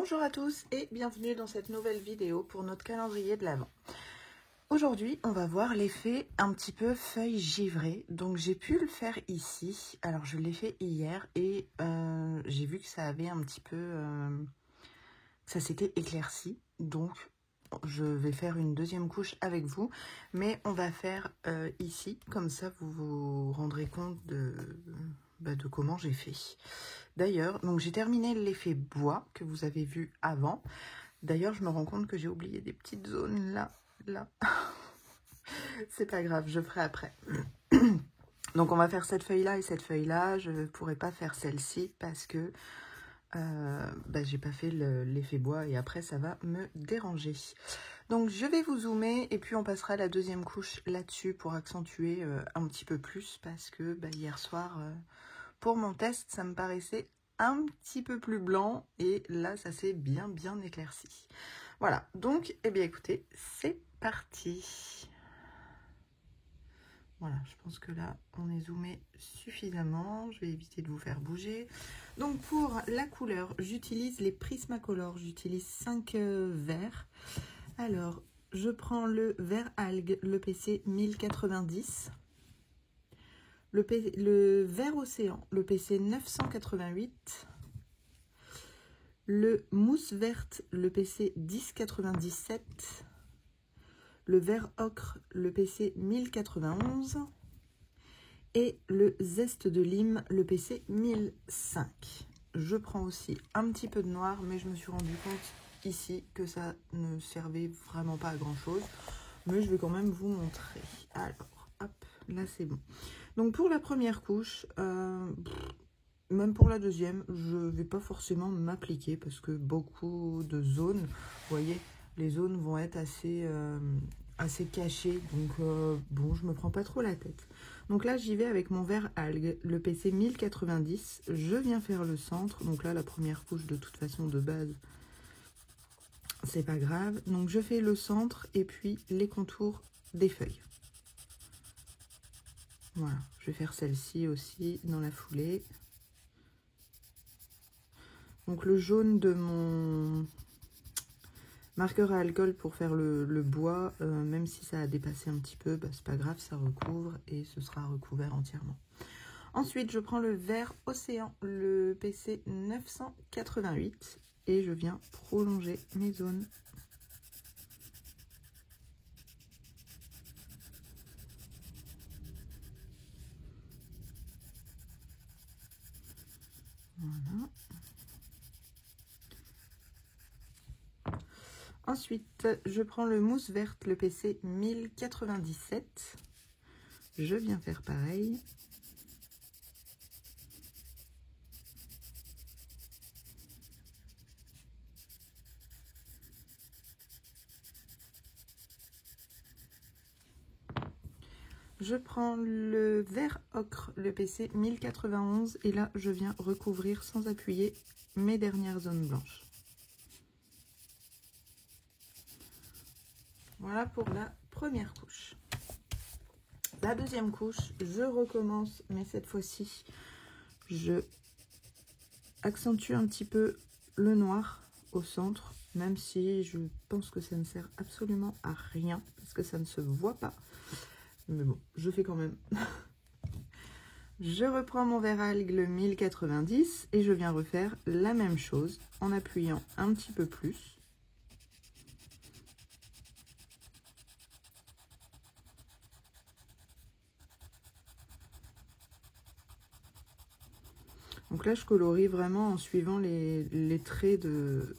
Bonjour à tous et bienvenue dans cette nouvelle vidéo pour notre calendrier de l'Avent. Aujourd'hui, on va voir l'effet un petit peu feuille givrée. Donc, j'ai pu le faire ici. Alors, je l'ai fait hier et j'ai vu que ça avait un petit peu... ça s'était éclairci. Donc, je vais faire une deuxième couche avec vous. Mais on va faire ici. Comme ça, vous vous rendrez compte de comment j'ai fait. D'ailleurs, donc j'ai terminé l'effet bois que vous avez vu avant. D'ailleurs, je me rends compte que j'ai oublié des petites zones là. C'est pas grave, je ferai après. Donc on va faire cette feuille là et cette feuille là. Je ne pourrai pas faire celle-ci parce que j'ai pas fait l'effet bois et après ça va me déranger. Donc je vais vous zoomer et puis on passera à la deuxième couche là-dessus pour accentuer un petit peu plus parce que hier soir pour mon test ça me paraissait un petit peu plus blanc et là ça s'est bien éclairci. Voilà, donc eh bien écoutez, c'est parti. Voilà, je pense que là on est zoomé suffisamment, je vais éviter de vous faire bouger. Donc pour la couleur, j'utilise les Prismacolor, j'utilise 5 verts. Alors je prends le vert algue, le PC 1090. Le vert océan, le PC 988. Le mousse verte, le PC 1097. Le vert ocre, le PC 1091. Et le zeste de lime, le PC 1005. Je prends aussi un petit peu de noir, mais je me suis rendu compte ici que ça ne servait vraiment pas à grand chose. Mais je vais quand même vous montrer. Alors, hop, là c'est bon. Donc pour la première couche, même pour la deuxième, je ne vais pas forcément m'appliquer parce que beaucoup de zones, vous voyez, les zones vont être assez cachées. Donc bon, je me prends pas trop la tête. Donc là, j'y vais avec mon vert algue, le PC 1090. Je viens faire le centre. Donc là, la première couche, de toute façon, de base, c'est pas grave. Donc je fais le centre et puis les contours des feuilles. Voilà, je vais faire celle-ci aussi dans la foulée. Donc le jaune de mon marqueur à alcool pour faire le bois, même si ça a dépassé un petit peu, c'est pas grave, ça recouvre et ce sera recouvert entièrement. Ensuite, je prends le vert océan, le PC 988 et je viens prolonger mes zones. Voilà. Ensuite, je prends le mousse verte, le PC 1097. Je viens faire pareil. Je prends le vert ocre, le PC 1091, et là, je viens recouvrir sans appuyer mes dernières zones blanches. Voilà pour la première couche. La deuxième couche, je recommence, mais cette fois-ci, je accentue un petit peu le noir au centre, même si je pense que ça ne sert absolument à rien, parce que ça ne se voit pas. Mais bon, je fais quand même. Je reprends mon vert algue, le 1090, et je viens refaire la même chose en appuyant un petit peu plus. Donc là, je colorie vraiment en suivant les traits de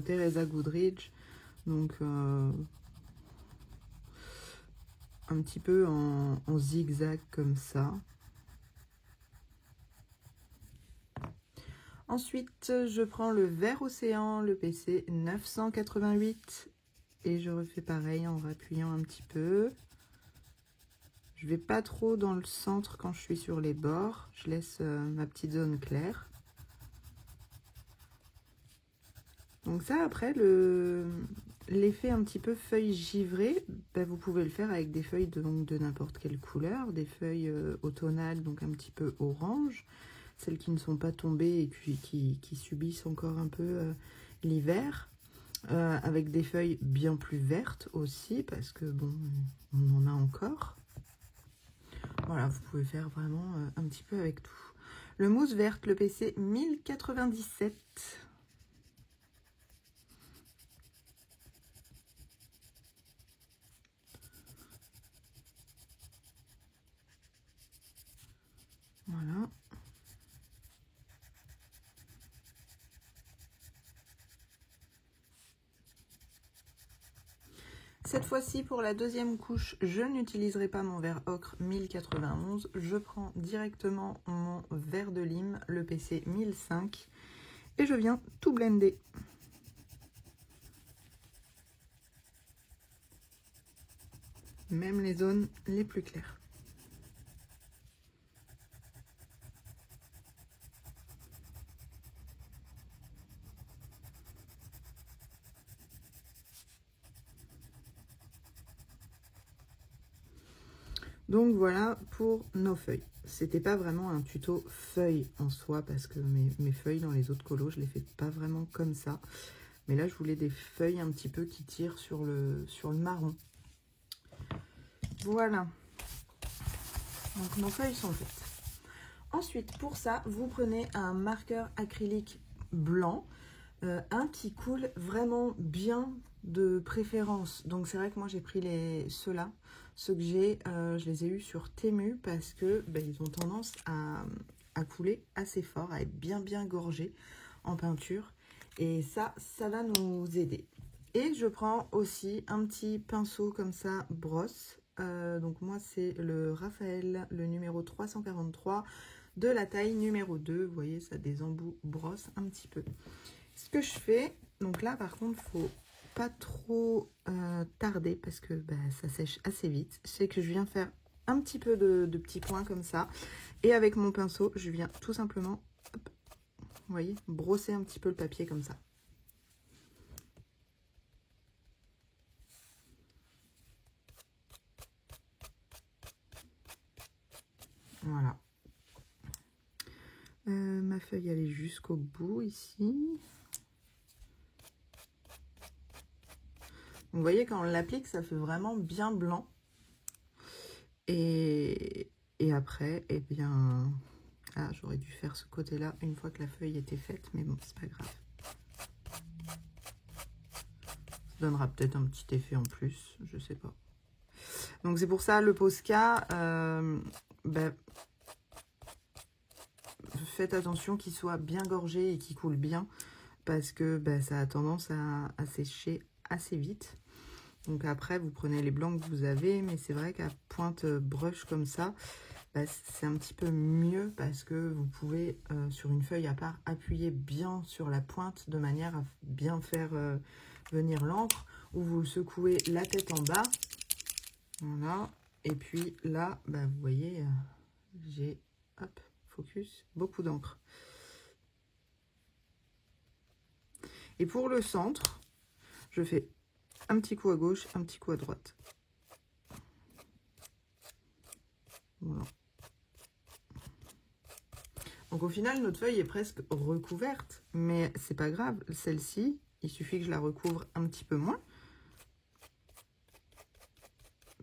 Teresa Goodridge. Donc, un petit peu en zigzag comme ça. Ensuite, je prends le vert océan, le PC 988. Et je refais pareil en appuyant un petit peu. Je vais pas trop dans le centre quand je suis sur les bords. Je laisse ma petite zone claire. Donc ça, après, l'effet un petit peu feuille givrée, vous pouvez le faire avec des feuilles de n'importe quelle couleur. Des feuilles automnales, donc un petit peu orange. Celles qui ne sont pas tombées et qui subissent encore un peu l'hiver, avec des feuilles bien plus vertes aussi, parce que bon, on en a encore. Voilà, vous pouvez faire vraiment un petit peu avec tout. Le mousse verte, le PC 1097. Voilà. Cette fois-ci, pour la deuxième couche, je n'utiliserai pas mon vert ocre 1091. Je prends directement mon vert de lime, le PC 1005. Et je viens tout blender. Même les zones les plus claires. Donc voilà pour nos feuilles. C'était pas vraiment un tuto feuilles en soi parce que mes feuilles dans les autres colos, je les fais pas vraiment comme ça. Mais là, je voulais des feuilles un petit peu qui tirent sur le marron. Voilà. Donc nos feuilles sont faites. Ensuite, pour ça, vous prenez un marqueur acrylique blanc, un qui coule vraiment bien de préférence. Donc c'est vrai que moi j'ai pris ceux-là, ceux que j'ai, je les ai eus sur Temu parce que ils ont tendance à couler assez fort, à être bien gorgés en peinture. Et ça va nous aider. Et je prends aussi un petit pinceau comme ça, brosse. Donc moi c'est le Raphaël, le numéro 343 de la taille numéro 2. Vous voyez, ça a des embouts brosse un petit peu. Ce que je fais, donc là par contre, faut pas trop tarder parce que ça sèche assez vite. C'est que je viens faire un petit peu de petits points comme ça. Et avec mon pinceau, je viens tout simplement, hop, vous voyez, brosser un petit peu le papier comme ça. Voilà. Ma feuille, elle est jusqu'au bout ici. Vous voyez, quand on l'applique, ça fait vraiment bien blanc. Et après, eh bien... Ah, j'aurais dû faire ce côté-là une fois que la feuille était faite, mais bon, c'est pas grave. Ça donnera peut-être un petit effet en plus, je sais pas. Donc c'est pour ça, le Posca, faites attention qu'il soit bien gorgé et qu'il coule bien, parce que ça a tendance à sécher assez vite. Donc après, vous prenez les blancs que vous avez, mais c'est vrai qu'à pointe brush comme ça, c'est un petit peu mieux parce que vous pouvez, sur une feuille à part, appuyer bien sur la pointe de manière à bien faire venir l'encre, ou vous secouez la tête en bas. Voilà. Et puis là, vous voyez, j'ai, hop, focus, beaucoup d'encre. Et pour le centre, je fais un petit coup à gauche, un petit coup à droite. Voilà. Donc au final, notre feuille est presque recouverte, mais c'est pas grave. Celle-ci, il suffit que je la recouvre un petit peu moins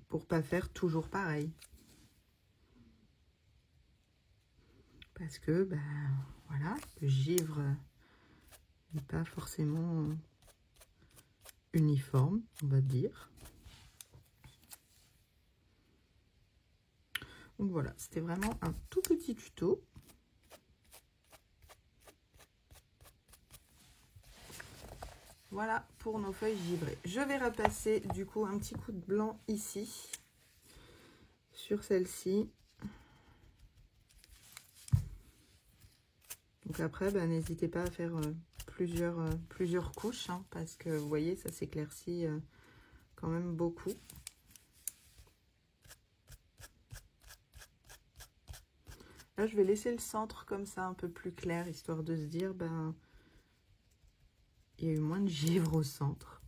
pour pas faire toujours pareil. Parce que, voilà, le givre n'est pas forcément uniforme, on va dire. Donc voilà, c'était vraiment un tout petit tuto. Voilà pour nos feuilles givrées. Je vais repasser du coup un petit coup de blanc ici, sur celle-ci. Donc après, n'hésitez pas à faire plusieurs couches, hein, parce que vous voyez, ça s'éclaircit quand même beaucoup. Là, je vais laisser le centre comme ça, un peu plus clair, histoire de se dire, il y a eu moins de givre au centre.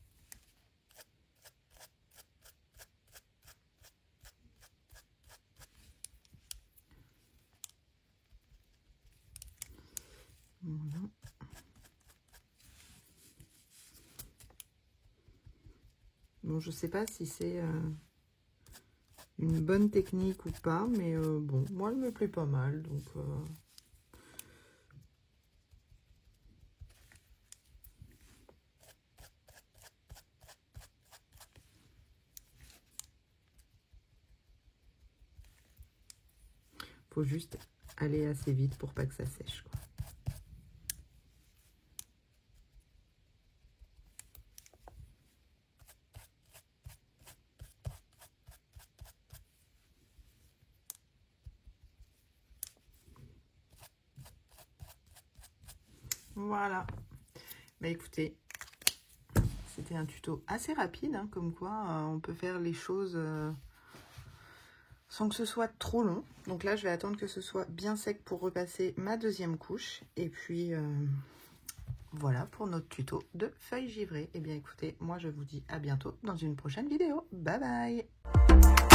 Voilà. Bon, je sais pas si c'est une bonne technique ou pas, mais bon, moi, elle me plaît pas mal, donc... faut juste aller assez vite pour pas que ça sèche, quoi. Voilà. Bah écoutez, c'était un tuto assez rapide, hein, comme quoi on peut faire les choses sans que ce soit trop long. Donc là, je vais attendre que ce soit bien sec pour repasser ma deuxième couche. Et puis, voilà pour notre tuto de feuilles givrées. Et bien écoutez, moi je vous dis à bientôt dans une prochaine vidéo. Bye bye!